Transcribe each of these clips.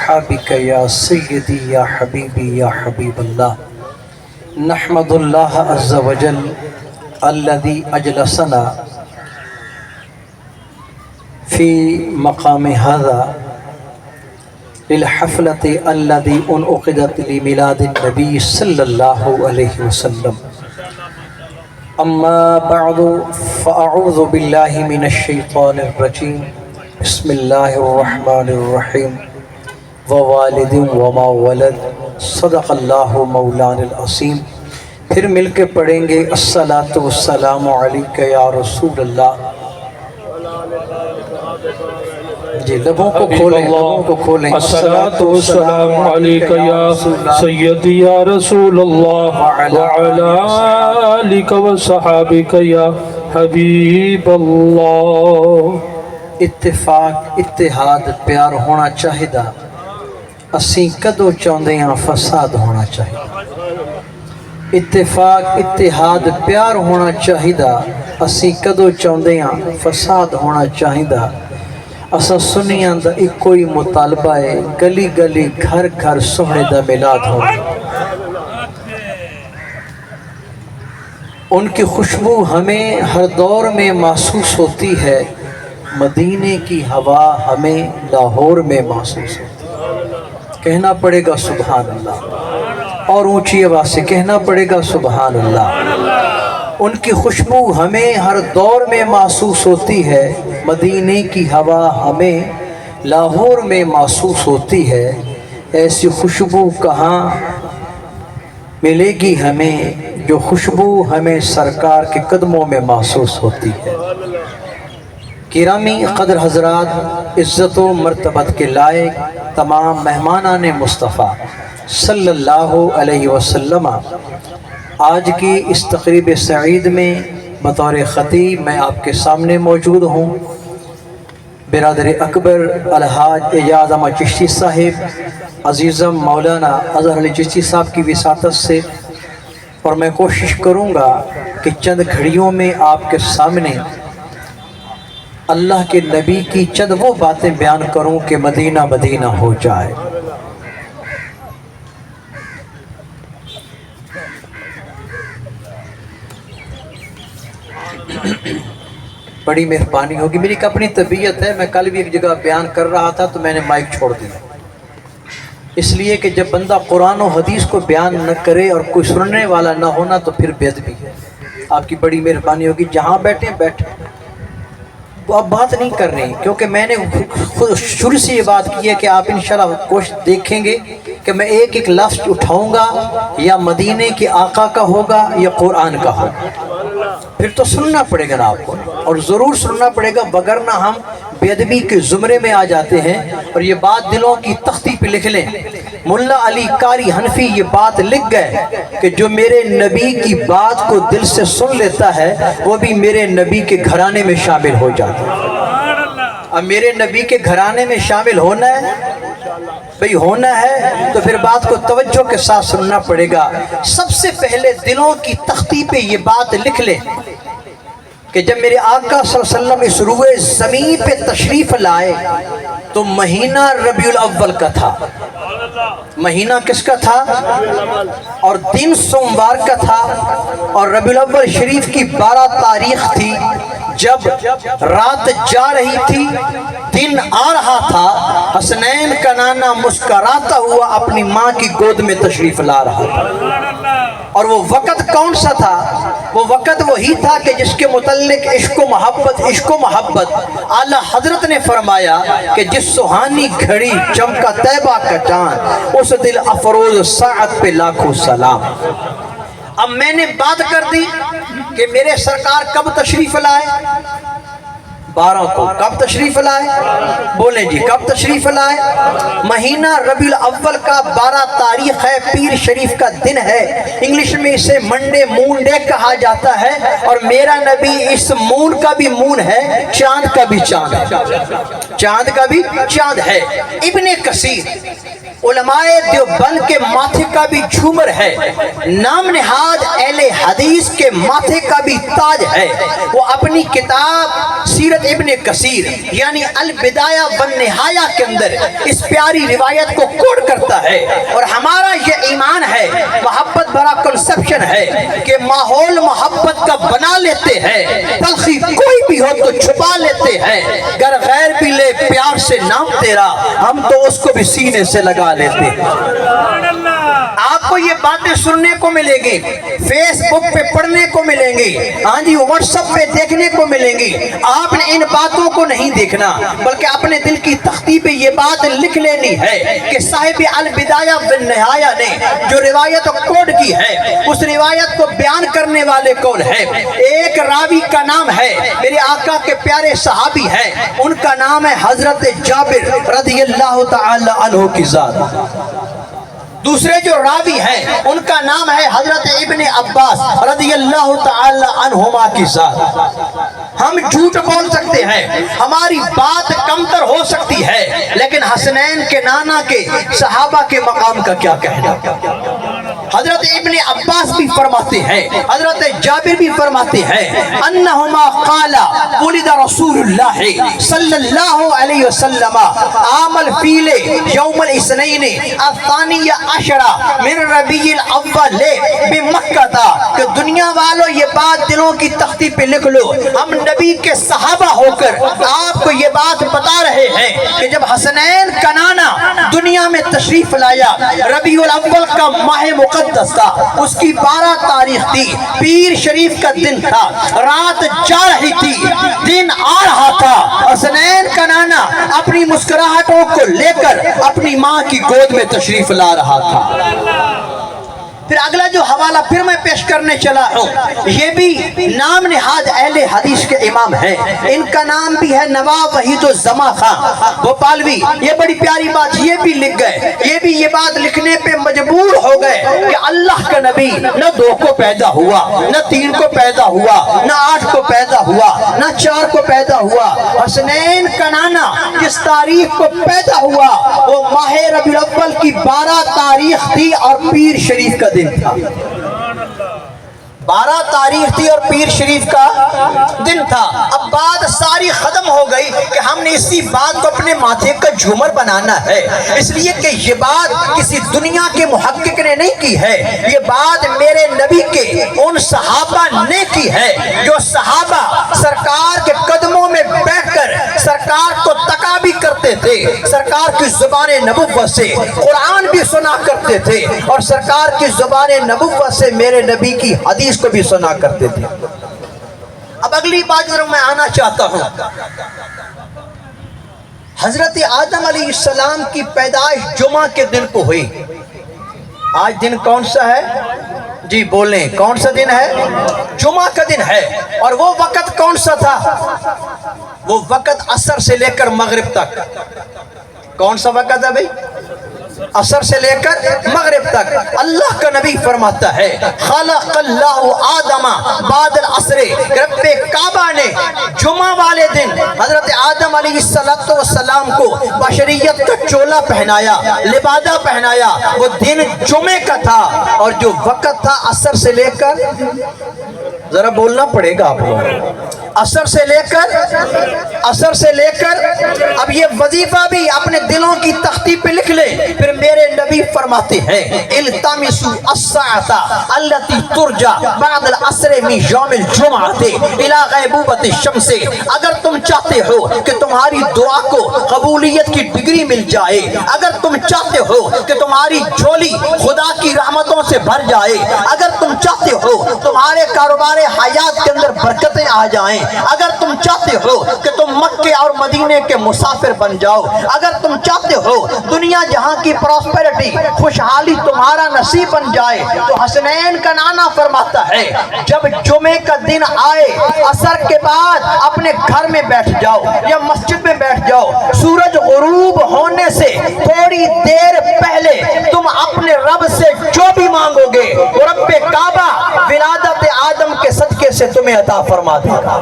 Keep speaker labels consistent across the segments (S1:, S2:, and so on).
S1: وأصحابك يا سيدي يا حبيبي يا حبيب الله نحمد الله عز وجل الذي أجلسنا في مقام هذا للحفلة الذي انعقدت لميلاد النبي صلى الله عليه وسلم. أما بعد فأعوذ بالله من الشيطان الرجيم. بسم الله الرحمن الرحيم. ووالد وما ولد صدق اللہ مولانا العظیم. پھر مل کے پڑھیں گے الصلاۃ والسلام علیک یا رسول اللہ. جی لبوں کو کھولیں، لبوں کو کھولیں.
S2: الصلاۃ والسلام علیک یا سیدی یا رسول اللہ وعلی آلک وصحابک یا حبیب اللہ.
S1: اتفاق اتحاد پیار ہونا چاہیدا. اسی کدو چاہتے ہیں فساد ہونا چاہیے. اتفاق اتحاد پیار ہونا چاہیدا. اسی کدو چاہتے ہیں فساد ہونا چاہیدا. اسا سنیاں دا ایک کوئی مطالبہ ہے گلی گلی گھر گھر سونے دا میلاد ہو. ان کی خوشبو ہمیں ہر دور میں محسوس ہوتی ہے. مدینے کی ہوا ہمیں لاہور میں محسوس ہوتی ہے. کہنا پڑے گا سبحان اللہ، اور اونچی آواز سے کہنا پڑے گا سبحان اللہ. ان کی خوشبو ہمیں ہر دور میں محسوس ہوتی ہے. مدینے کی ہوا ہمیں لاہور میں محسوس ہوتی ہے. ایسی خوشبو کہاں ملے گی ہمیں جو خوشبو ہمیں سرکار کے قدموں میں محسوس ہوتی ہے. گرامی قدر حضرات، عزت و مرتبت کے لائق تمام مہمانان مصطفیٰ صلی اللہ علیہ وسلم، آج کی اس تقریب سعید میں بطور خطیب میں آپ کے سامنے موجود ہوں. برادر اکبر الحاج اعجاز احمد چشتی صاحب، عزیزم مولانا اظہر علی چشتی صاحب کی وساطت سے، اور میں کوشش کروں گا کہ چند گھڑیوں میں آپ کے سامنے اللہ کے نبی کی چند وہ باتیں بیان کروں کہ مدینہ مدینہ ہو جائے. بڑی مہربانی ہوگی. میری ایک اپنی طبیعت ہے، میں کل بھی ایک جگہ بیان کر رہا تھا تو میں نے مائک چھوڑ دیا، اس لیے کہ جب بندہ قرآن و حدیث کو بیان نہ کرے اور کوئی سننے والا نہ ہونا تو پھر بے ادبی ہے. آپ کی بڑی مہربانی ہوگی، جہاں بیٹھیں بیٹھیں. وہ اب بات نہیں کر رہی کیونکہ میں نے خود شروع سے یہ بات کی ہے کہ آپ انشاءاللہ کوشش دیکھیں گے کہ میں ایک ایک لفظ اٹھاؤں گا یا مدینے کے آقا کا ہوگا یا قرآن کا ہوگا. پھر تو سننا پڑے گا نا آپ کو، اور ضرور سننا پڑے گا، وگرنہ ہم بے ادبی کے زمرے میں آ جاتے ہیں. اور یہ بات دلوں کی تختی پہ لکھ لیں. ملا علی قاری حنفی یہ بات لکھ گئے کہ جو میرے نبی کی بات کو دل سے سن لیتا ہے وہ بھی میرے نبی کے گھرانے میں شامل ہو جاتا ہے. اب میرے نبی کے گھرانے میں شامل ہونا ہے بھئی، ہونا ہے تو پھر بات کو توجہ کے ساتھ سننا پڑے گا. سب سے پہلے دلوں کی تختی پہ یہ بات لکھ لیں کہ جب میرے آقا صلی اللہ علیہ وسلم اس روئے زمین پہ تشریف لائے تو مہینہ ربیع الاول کا تھا. مہینہ کس کا تھا؟ اور دن سوموار کا تھا، اور ربیع الاول شریف کی 12 تاریخ تھی. جب رات جا رہی تھی دن آ رہا تھا، حسنین کا نانا مسکراتا ہوا اپنی ماں کی گود میں تشریف لا رہا تھا. اور وہ وقت کون سا تھا؟ وہ وقت وہی تھا کہ جس کے متعلق عشق و محبت اعلیٰ حضرت نے فرمایا کہ جس سہانی گھڑی چمکا طیبہ کا چاند اس دل افروز ساعت پہ لاکھوں سلام. اب میں نے بات کر دی کہ میرے سرکار کب تشریف لائے؟ 12 کو. کب تشریف لائے؟ بولیں جی کب تشریف لائے؟ مہینہ ربیع الاول کا 12 تاریخ ہے، پیر شریف کا دن ہے. انگلش میں اسے منڈے مون ڈے کہا جاتا ہے. اور میرا نبی اس مون کا بھی مون ہے، چاند کا بھی چاند ہے. چاند کا بھی چاند ہے. ابن کثیر علماء دیوبند کے ماتھے کا بھی جھومر ہے. نام نہاد اہل حدیث کے ماتھے کا بھی تاج ہے. وہ اپنی کتاب سیرت ابن کثیر یعنی البدایہ والنہایہ کے اندر اس پیاری روایت کو کوٹ کرتا ہے، اور ہمارا یہ ایمان ہے، محبت بڑا کنسپشن ہے کہ ماحول محبت کا بنا لیتے ہیں، تلخی کوئی بھی ہو تو چھپا لیتے ہیں، گر غیر بھی لے پیار سے نام تیرا ہم تو اس کو بھی سینے سے لگا لیتے ہیں۔ آپ کو یہ باتیں سننے کو ملیں گی، فیس بک پہ پڑھنے کو ملیں گی، ہاں جی واٹس ایپ پہ دیکھنے کو ملیں گی۔ آپ نے ان باتوں کو نہیں دیکھنا بلکہ اپنے دل کی تختی پہ یہ بات لکھ لینی ہے کہ صاحب البدایہ والنہایہ نے جو روایت کوٹ کی ہے اس روایت کو بیان کرنے والے کون ہے؟ ایک راوی کا نام ہے، میرے آقا کے پیارے صحابی ہیں، ان کا نام ہے حضرت جابر رضی اللہ تعالی عنہ کی ذات۔ دوسرے جو راوی ہیں ان کا نام ہے حضرت ابن عباس رضی اللہ تعالی عنہما کی ذات۔ ہم جھوٹ بول سکتے ہیں، ہماری بات کمتر ہو سکتی ہے، لیکن حسنین کے نانا کے صحابہ کے مقام کا کیا کہنا؟ حضرت ابن عباس بھی فرماتے ہیں، حضرت جابر بھی فرماتے ہیں، انہما قالا ولد رسول اللہ صلی اللہ علیہ وسلم عام الفیل یوم الاثنین الثانی عشرہ من ربیع الاول بمکہ تھا کہ دنیا والوں یہ بات دلوں کی تختی پہ لکھ لو، ہم نبی کے صحابہ ہو کر آپ کو یہ بات بتا رہے ہیں کہ جب حسنین کا نانا دنیا میں تشریف لایا، ربیع الاول کا ماہ مقدس تھا، اس کی 12 تاریخ تھی، پیر شریف کا دن تھا، رات جا رہی تھی، دن آ رہا تھا، حسنین کا نانا اپنی مسکراہٹوں کو لے کر اپنی ماں کی گود میں تشریف لا رہا تھا۔ پھر اگلا جو حوالہ پھر میں پیش کرنے چلا ہوں، یہ بھی نام نہاد اہل حدیث کے امام ہیں، ان کا نام بھی ہے نواب وحید الزما خان بھوپالوی۔ یہ بڑی پیاری بات یہ بھی لکھ گئے، یہ بھی یہ بات لکھنے پہ مجبور ہو گئے کہ اللہ کا نبی نہ 2 کو پیدا ہوا، نہ 3 کو پیدا ہوا، نہ 8 کو پیدا ہوا، نہ 4 کو پیدا ہوا۔ حسنین کا نانا جس تاریخ کو پیدا ہوا وہ ماہ ربیع الاول کی 12 تاریخ تھی اور پیر شریف کا دن تھا۔ 12 تاریخ تھی اور پیر شریف کا دن تھا۔ اب بات ساری ختم ہو گئی کہ ہم نے اسی بات کو اپنے ماتھے کا جھومر بنانا ہے، اس لیے کہ یہ بات کسی دنیا کے محقق نے نہیں کی ہے، یہ بات میرے نبی کے ان صحابہ نے کی ہے جو صحابہ سرکار کے قدموں میں بیٹھ کر سرکار کو تقا بھی کرتے تھے، سرکار کی زبان نبوت سے قرآن بھی سنا کرتے تھے، اور سرکار کی زبان نبوت سے میرے نبی کی حدیث کو بھی سنا کرتے تھے۔ اب اگلی بات ضرور میں آنا چاہتا ہوں، حضرت آدم علیہ السلام کی پیدائش جمعہ کے دن کو ہوئی۔ آج دن کون سا ہے؟ جی بولیں، کون سا دن ہے؟ جمعہ کا دن ہے۔ اور وہ وقت کون سا تھا؟ وہ وقت عصر سے لے کر مغرب تک۔ کون سا وقت ہے بھائی؟ عصر سے لے کر مغرب تک۔ اللہ کا نبی فرماتا ہے خلق اللہ آدم بعد العصر، رب کعبہ نے جمعہ والے دن حضرت آدم علیہ السلام کو بشریت کا چولا پہنایا، لبادہ پہنایا۔ وہ دن جمعے کا تھا اور جو وقت تھا عصر سے لے کر، ذرا بولنا پڑے گا آپ کو، عصر سے لے کر اب یہ وظیفہ بھی اپنے دلوں کی تختی پہ لکھ لے۔ پھر میرے نبی فرماتے ہیں التمسوا الساعة التي ترجى بعد العصر من يوم الجمعة الى غیبوبة الشمس۔ اگر تم چاہتے ہو کہ تمہاری دعا کو قبولیت کی ڈگری مل جائے، اگر تم چاہتے ہو کہ تمہاری جھولی خدا کی رحمتوں سے بھر جائے، اگر تم چاہتے ہو تمہارے کاروبار حیات کے اندر برکتیں آ جائیں، اگر تم چاہتے ہو کہ تم مکے اور مدینے کے مسافر بن جاؤ، اگر تم چاہتے ہو دنیا جہاں کی پراسپیرٹی خوشحالی تمہارا نصیب بن جائے، تو حسنین کا نانا فرماتا ہے جب جمعے کا دن آئے عصر کے بعد اپنے گھر میں بیٹھ جاؤ یا مسجد میں بیٹھ جاؤ، سورج غروب ہونے سے تھوڑی دیر پہلے تم اپنے رب سے جو بھی مانگو گے وہ رب کعبہ ولادت آدم کے صدقے سے تمہیں عطا فرما دے گا۔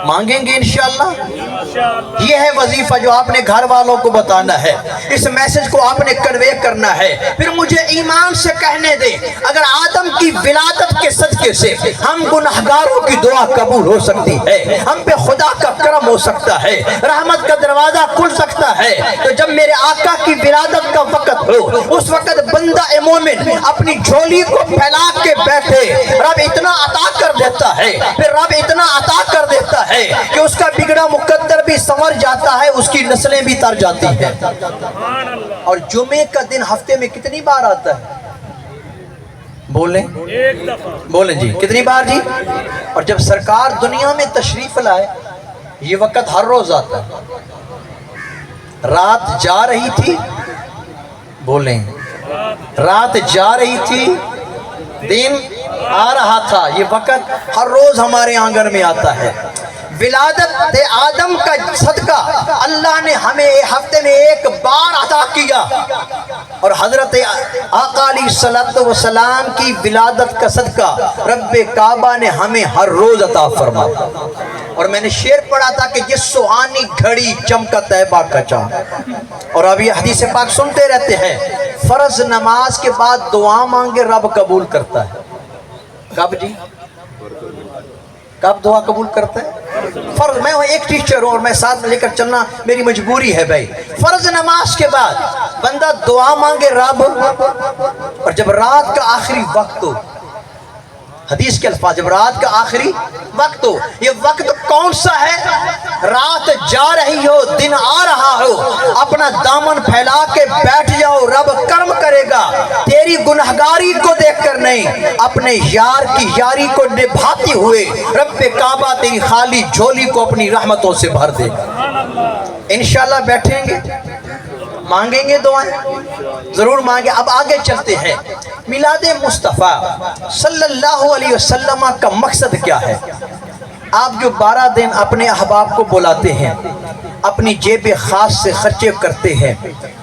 S1: مانگیں گے انشاءاللہ؟ یہ ہے وظیفہ جو آپ نے گھر والوں کو بتانا ہے، اس میسج کو آپ نے کنوے کرنا ہے۔ پھر مجھے ایمان سے کہنے دے، اگر آدم کی ولادت کے صدقے سے ہم گنہگاروں کی دعا قبول ہو سکتی ہے، ہم پہ خدا کا کرم ہو سکتا ہے، رحمت کا دروازہ کھل سکتا ہے، تو جب میرے آقا کی ولادت کا وقت ہو، اس وقت بندہ مومن اپنی جھولی کو پھیلا کے بیٹھے، رب اتنا عطا کر دیتا ہے، پھر رب اتنا عطا کر دیتا ہے کہ اس کا بگڑا مقدر بھی سنور جاتا ہے، اس کی نسلیں بھی تر جاتی ہیں۔ اور جمعے کا دن ہفتے میں کتنی بار آتا ہے؟ بولیں بولیں جی، کتنی بار جی؟ اور جب سرکار دنیا میں تشریف لائے، یہ وقت ہر روز آتا ہے۔ رات جا رہی تھی، بولیں، رات جا رہی تھی، دن آ رہا تھا، یہ وقت ہر روز ہمارے آنگن میں آتا ہے۔ ولادت آدم کا صدقہ اللہ نے ہمیں ہفتے میں ایک بار عطا کیا، اور حضرت آقا علیہ الصلوۃ والسلام کی ولادت کا صدقہ رب کعبہ نے ہمیں ہر روز عطا فرمایا۔ اور میں نے شعر پڑھا تھا کہ جس سہانی گھڑی چمکا طیبہ کا چاند، اور اب یہ حدیث پاک سنتے رہتے ہیں، فرض نماز کے بعد دعا مانگے رب قبول کرتا ہے۔ کب جی؟ کب دعا قبول کرتا ہے؟ فرض، میں ایک ٹیچر ہوں اور میں ساتھ میں لے کر چلنا میری مجبوری ہے بھائی۔ فرض نماز کے بعد بندہ دعا مانگے رب، اور جب رات کا آخری وقت ہو، حدیث کے الفاظ، جب رات کا آخری وقت ہو، یہ وقت کون سا ہے؟ رات جا رہی ہو، دن آ رہا ہو، اپنا دامن پھیلا کے بیٹھ جاؤ، رب کرم کرے گا۔ تیری گنہگاری کو دیکھ کر نہیں، اپنے یار کی یاری کو نبھاتے ہوئے رب کعبہ تیری خالی جھولی کو اپنی رحمتوں سے بھر دے گا۔ انشاءاللہ بیٹھیں گے، مانگیں گے دعائیں، ضرور مانگیں۔ اب آگے چلتے ہیں، میلاد مصطفیٰ صلی اللہ علیہ وسلم کا مقصد کیا ہے؟ آپ جو 12 دن اپنے احباب کو بلاتے ہیں، اپنی جیب خاص سے خرچے کرتے ہیں،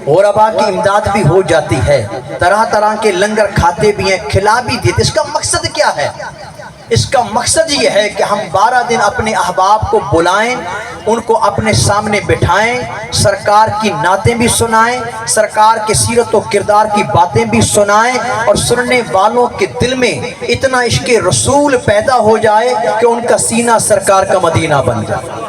S1: غربا کی امداد بھی ہو جاتی ہے، طرح طرح کے لنگر کھاتے بھی ہیں، کھلا بھی دیتے، اس کا مقصد کیا ہے؟ اس کا مقصد یہ ہے کہ ہم 12 دن اپنے احباب کو بلائیں، ان کو اپنے سامنے بٹھائیں، سرکار کی نعتیں بھی سنائیں، سرکار کے سیرت و کردار کی باتیں بھی سنائیں، اور سننے والوں کے دل میں اتنا عشق رسول پیدا ہو جائے کہ ان کا سینہ سرکار کا مدینہ بن جائے،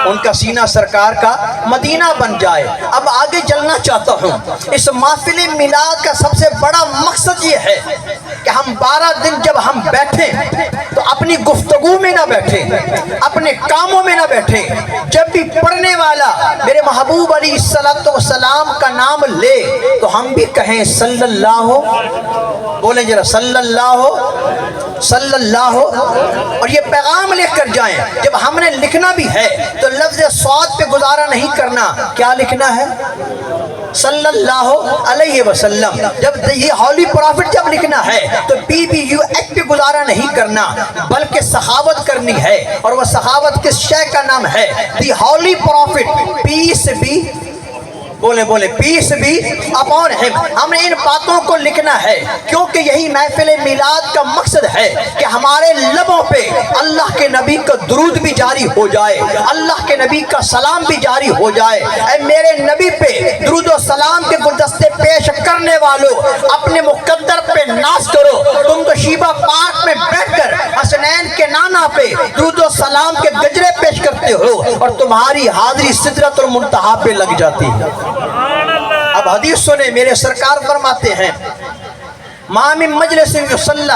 S1: ان کا سینہ سرکار کا مدینہ بن جائے۔ اب آگے چلنا چاہتا ہوں، اس محفل میلاد کا سب سے بڑا مقصد یہ ہے کہ ہم 12 دن جب ہم بیٹھیں تو اپنی گفتگو میں نہ بیٹھیں، اپنے کاموں میں نہ بیٹھیں، جب بھی پڑھنے والا میرے محبوب علیہ السلام کا نام لے تو ہم بھی کہیں صلی اللہ، بولیں ذرا صلی اللہ، اور یہ پیغام لے کر جائیں۔ جب ہم نے لکھنا بھی ہے تو لفظ صاد پہ گزارا نہیں کرنا، کیا لکھنا ہے؟ صلی اللہ علیہ وسلم۔ جب یہ ہولی پرافٹ جب لکھنا ہے تو PBUH پہ گزارا نہیں کرنا، بلکہ سخاوت کرنی ہے، اور وہ سخاوت کس شے کا نام ہے؟ دی ہولی پرافٹ، پیس بھی، بولے پیس بھی اپون ہم۔ ہم نے ان باتوں کو لکھنا ہے کیونکہ یہی محفل میلاد کا مقصد ہے کہ ہمارے لبوں پہ اللہ کے نبی کا درود بھی جاری ہو جائے، اللہ کے نبی کا سلام بھی جاری ہو جائے۔ اے میرے نبی پہ درود و سلام کے گلدستے پیش کرنے والوں، اپنے مقدر پہ ناز کرو۔ تم تو شیبہ پارک میں بیٹھ کر حسنین کے نانا پہ درود و سلام کے گجرے پیش کرتے ہو، اور تمہاری حاضری سدرۃ المنتہا پہ لگ جاتی ہے۔ اب حدیث سنے، میرے سرکار فرماتے ہیں، ما من مجلس یصلی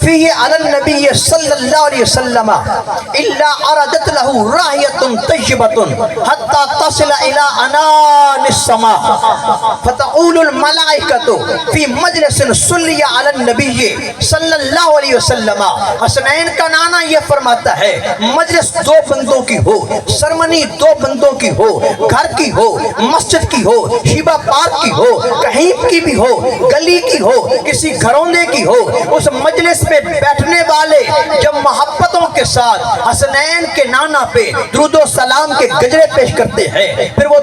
S1: فیہ علی النبی صلی اللہ علیہ وسلم الا عرضت له راحیۃ طیبۃ حتی تصل الی عنان السماء فتقول الملائکۃ فی مجلس صلی علی النبی صلی اللہ علیہ وسلم۔ حسنین کا نانا یہ فرماتا ہے، مجلس 2 بندوں کی ہو، سرمنی 2 بندوں کی ہو، گھر کی ہو، مسجد کی ہو، شیبہ پارک کی ہو، کہیں کی بھی ہو، گلی کی ہو، کسی گھروندے کی ہو، اس مجلس میں بیٹھنے والے جب محبتوں کے ساتھ حسنین کے نانا پہ درود و سلام کے گجرے پیش کرتے ہیں، پھر وہ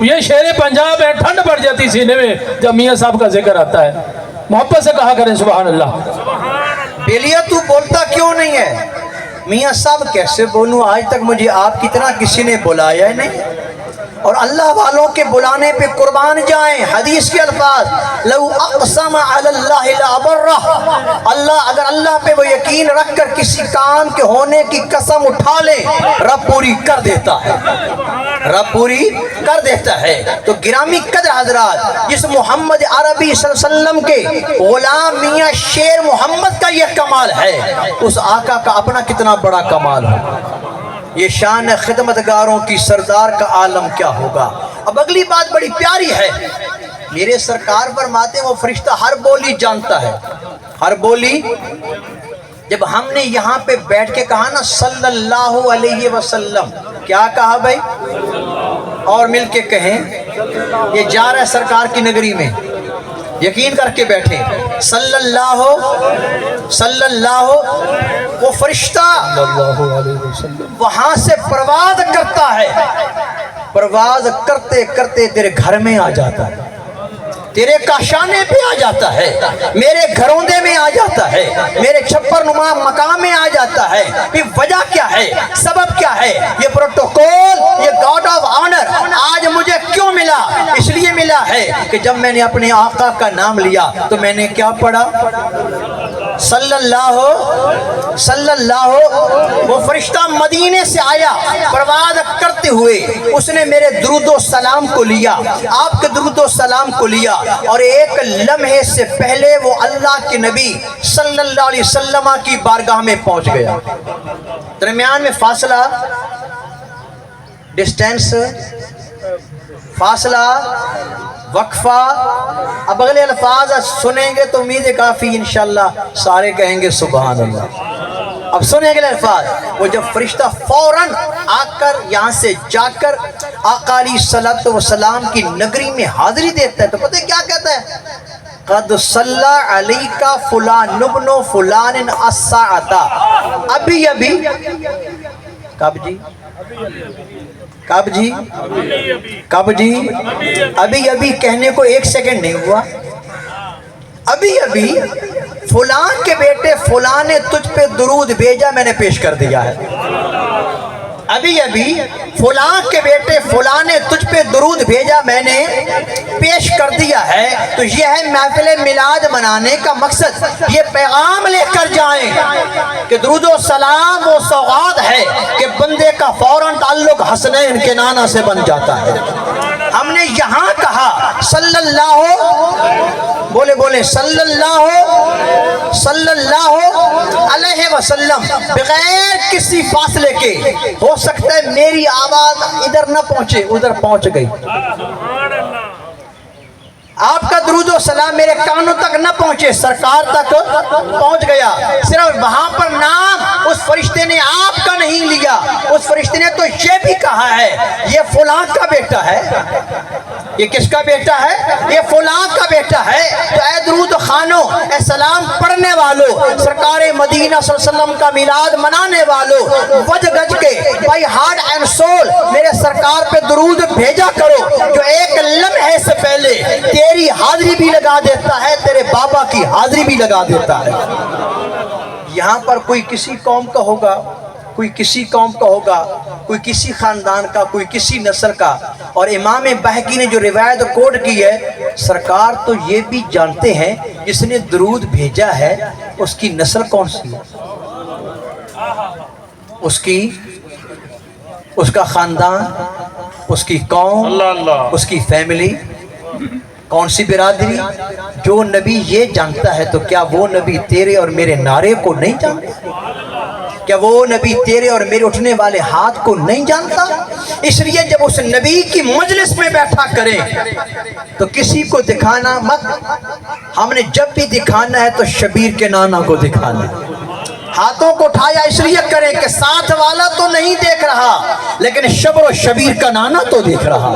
S2: یہ شیر پنجاب ہے، ٹھنڈ پڑ جاتی سینے میں جب میاں صاحب کا ذکر آتا ہے. محبت سے کہا کریں سبحان اللہ.
S1: بیلیا تو بولتا کیوں نہیں ہے؟ میاں صاحب کیسے بولوں، آج تک مجھے آپ کی طرح کسی نے بلایا نہیں. اور اللہ والوں کے بلانے پہ قربان جائیں. حدیث کے الفاظ لو اقسم علی اللہ لابرہ، اللہ اگر اللہ پہ وہ یقین رکھ کر کسی کام کے ہونے کی قسم اٹھا لے، رب پوری کر دیتا ہے، رب پوری کر دیتا ہے. تو گرامی قدر حضرات، جس محمد عربی صلی اللہ علیہ وسلم کے غلام میاں شیر محمد کا یہ کمال ہے، اس آقا کا اپنا کتنا بڑا کمال ہے. یہ شان خدمتگاروں کی سردار کا عالم کیا ہوگا. اب اگلی بات بڑی پیاری ہے. میرے سرکار فرماتے ہیں وہ فرشتہ ہر بولی جانتا ہے، ہر بولی. جب ہم نے یہاں پہ بیٹھ کے کہا نا صلی اللہ علیہ وسلم، کیا کہا بھائی؟ اور مل کے کہیں. یہ جا رہا ہے سرکار کی نگری میں، یقین کر کے بیٹھے صلی اللہ وہ فرشتہ وہاں سے پرواز کرتا ہے، پرواز کرتے کرتے تیرے گھر میں آ جاتا ہے، تیرے کاشانے پہ آ جاتا ہے، میرے گھروندے میں آ جاتا ہے، میرے چھپر نما مقام میں آ جاتا ہے. یہ وجہ کیا ہے، سبب کیا ہے؟ یہ پروٹوکول، یہ گارڈ آف آنر آج مجھے کیوں ملا؟ اس لیے ملا ہے کہ جب میں نے اپنے آقا کا نام لیا تو میں نے کیا پڑھا؟ صلی اللہ. وہ فرشتہ مدینے سے آیا پرواز کرتے ہوئے، اس نے میرے درود و سلام کو لیا، آپ کے درود و سلام کو لیا، اور ایک لمحے سے پہلے وہ اللہ کے نبی صلی اللہ علیہ وسلم کی بارگاہ میں پہنچ گیا. درمیان میں فاصلہ، ڈسٹینس، فاصلہ، وقفہ. اب اگلے الفاظ سنیں گے تو امید ہے کافی انشاءاللہ سارے کہیں گے سبحان اللہ. اب سنیں گے الفاظ. وہ جب فرشتہ فوراً آ کر یہاں سے جا کر آقا علیہ الصلوۃ والسلام کی نگری میں حاضری دیتا ہے تو پتہ کیا کہتا ہے؟ قد صلی علیک فلان ابن فلان الساعۃ. ابھی ابھی، کب جی؟ کب جی؟ کب جی؟ ابھی ابھی کہنے کو ایک سیکنڈ نہیں ہوا. ابھی ابھی فلان کے بیٹے فلان نے تجھ پہ درود بھیجا، میں نے پیش کر دیا ہے. ابھی ابھی فلاں کے بیٹے فلاں نے تجھ پہ درود بھیجا، میں نے پیش کر دیا ہے. تو یہ ہے محفل میلاد منانے کا مقصد. یہ پیغام لے کر جائیں کہ درود و سلام وہ سوغات ہے کہ بندے کا فوراً تعلق حسنین کے نانا سے بن جاتا ہے. ہم نے یہاں کہا صلی اللہ، بولے بولے صلی اللہ علیہ وسلم، بغیر کسی فاصلے کے. ہو سکتا ہے میری آواز ادھر نہ پہنچے، ادھر پہنچ گئی. آپ کا درود و سلام میرے کانوں تک نہ پہنچے، سرکار تک پہنچ گیا. صرف وہاں پر نام اس فرشتے نے آپ کا نہیں لیا، اس فرشتے نے تو یہ بھی کہا ہے یہ فلاں کا بیٹا ہے. یہ کس کا بیٹا ہے؟ یہ فلاں کا بیٹا ہے. تو اے درود خانوں، اے سلام پڑھنے والوں، سرکار مدینہ صلی اللہ علیہ وسلم کا میلاد منانے والوں، وج گج کے بائی ہارٹ اینڈ سول میرے سرکار پہ درود بھیجا کرو، جو ایک لمحے سے پہلے تیری حاضری بھی لگا دیتا ہے، تیرے بابا کی حاضری بھی لگا دیتا ہے. یہاں پر کوئی کسی قوم کا ہوگا، کوئی کسی قوم کا ہوگا، کوئی کسی خاندان کا، کوئی کسی نسل کا. اور امام بہقی نے جو روایت کوٹ کی ہے، سرکار تو یہ بھی جانتے ہیں جس نے درود بھیجا ہے اس کی نسل کون سی ہے، اس کا خاندان، اس کی قوم، اس کی فیملی، کون سی برادری. جو نبی یہ جانتا ہے تو کیا وہ نبی تیرے اور میرے نعرے کو نہیں جانتا؟ کیا وہ نبی تیرے اور میرے اٹھنے والے ہاتھ کو نہیں جانتا؟ اس لیے جب اس نبی کی مجلس میں بیٹھا کریں تو کسی کو دکھانا مت. ہم نے جب بھی دکھانا ہے تو شبیر کے نانا کو دکھانا ہے. ہاتھوں کو اٹھایا اس لیے کریں کہ ساتھ والا تو نہیں دیکھ رہا، لیکن شبر و شبیر کا نانا تو دیکھ رہا.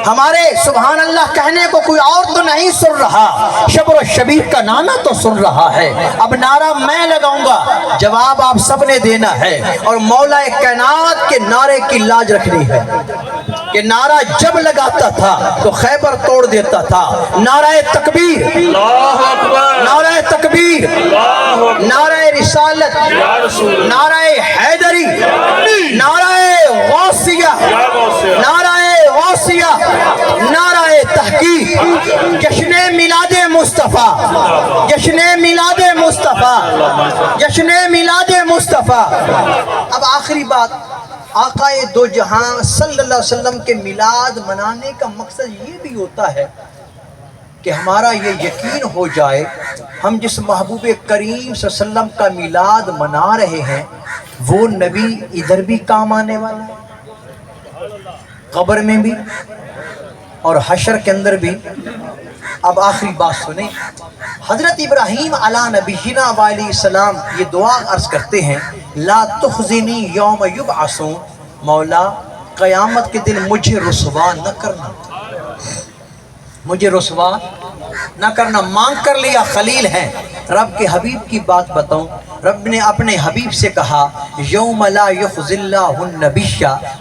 S1: ہمارے سبحان اللہ کہنے کو کوئی اور تو نہیں سن رہا، شبر و شبیر کا نانا تو سن رہا ہے. اب نعرہ میں لگاؤں گا، جواب آپ سب نے دینا ہے، اور مولا کائنات کے نعرے کی لاج رکھنی ہے. کہ نعرہ جب لگاتا تھا تو خیبر توڑ دیتا تھا. نعرہ تکبیر, نعرہ تکبیر, نعرہ رسالت, نعرہ حیدری, نعرہ غوثیہ, نعرہ غوثیہ, نعرہ تحقیق, جشن میلاد مصطفیٰ, جشن میلاد مصطفیٰ, جشن میلاد مصطفیٰ. اب آخری بات, آقا دو جہاں صلی اللہ علیہ وسلم کے میلاد منانے کا مقصد یہ بھی ہوتا ہے کہ ہمارا یہ یقین ہو جائے ہم جس محبوب کریم صلی اللہ علیہ وسلم کا میلاد منا رہے ہیں وہ نبی ادھر بھی کام آنے والا ہے, قبر میں بھی اور حشر کے اندر بھی. اب آخری بات سنیں, حضرت ابراہیم علیہ نبینا علیہ السلام یہ دعا عرض کرتے ہیں, لا تخزنی یوم یبعثون, مولا قیامت کے دن مجھے رسوا نہ کرنا, مجھے رسوا نہ کرنا. مانگ کر لیا خلیل ہیں. رب کے حبیب کی بات بتاؤں, رب نے اپنے حبیب سے کہا یوم لا یخزی اللہ النبی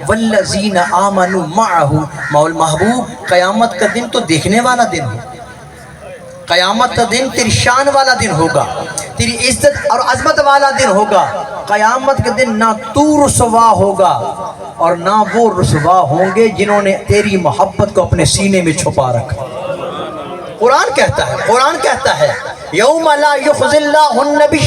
S1: والذین آمنوا معہ, مول محبوب قیامت کا دن تو دیکھنے والا دن ہے, قیامت کا دن تیری شان والا دن ہوگا, تیری عزت اور عظمت والا دن ہوگا. قیامت کے دن نہ تو رسوا ہوگا اور نہ وہ رسوا ہوں گے جنہوں نے تیری محبت کو اپنے سینے میں چھپا رکھا. قرآن کہتا ہے, قرآن کہتا ہے یوم لا یخزی اللہ النبی,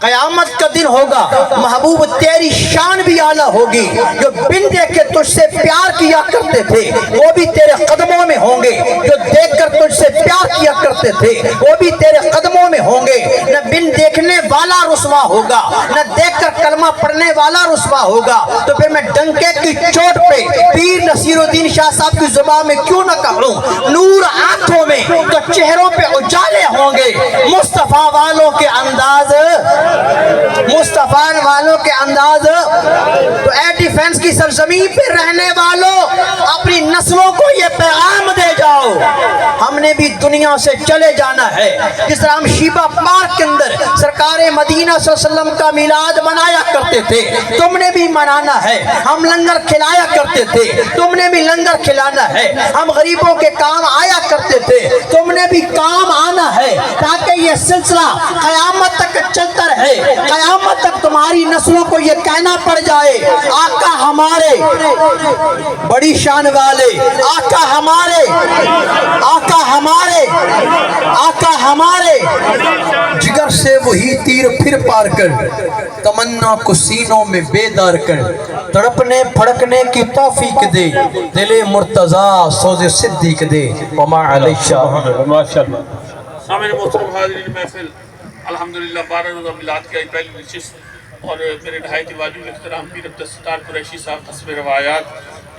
S1: قیامت کا دن ہوگا محبوب تیری شان بھی اعلیٰ ہوگی, جو بن دیکھ کے تجھ سے پیار کیا کرتے تھے وہ بھی تیرے قدموں میں ہوں گے, جو دیکھ کر تجھ سے پیار کیا کرتے تھے وہ بھی تیرے قدموں میں ہوں گے. نہ بن دیکھنے والا رسوا ہوگا, نہ دیکھ کر کلمہ پڑھنے والا رسوا ہوگا. تو پھر میں ڈنکے کی چوٹ پہ پیر نصیر الدین شاہ صاحب کی زبان میں کیوں نہ کہوں, نور آنکھوں میں تو چہروں پہ اجالے ہوں گے. مصطفیٰ والوں کے انداز, مصطفیٰ والوں کے انداز. تو اے ڈیفنس کی سرزمین پہ رہنے والوں, اپنی نسلوں کو یہ پیغام دے جاؤ ہم نے بھی دنیا سے چلے جانا ہے. جس طرح ہم شیبہ پارک کے اندر سرکار مدینہ صلی اللہ علیہ وسلم کا میلاد منایا کرتے تھے, تم نے بھی منانا ہے. ہم لنگر کھلایا کرتے تھے, تم نے بھی لنگر کھلانا ہے. ہم غریبوں کے کام آیا کرتے تھے, تم نے بھی کام آنا ہے, تاکہ یہ سلسلہ قیامت تک چلتا رہے. قیامت تک تمہاری نسلوں کو یہ کہنا پڑ جائے آقا ہمارے بڑی شان والے, آقا ہمارے, آقا ہمارے, آقا ہمارے. جگر سے وہی تیر پھر پار کر, تمنا کو سینوں میں بیدار کر, تڑپنے پھڑکنے کی توفیق دے, دل مرتضیٰ سوز صدیق دے. وما علیہ
S3: ماشاءاللہ. سامعین محترم حاضرین محفل, الحمدللہ 12 روزہ میلاد کی پہلی نشست اور میرے نہایت واجب احترام پیر عبدالستار قریشی صاحب حسب روایات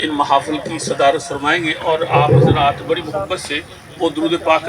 S3: ان محافل کی صدارت فرمائیں گے, اور آپ حضرات بڑی محبت سے وہ درود پاک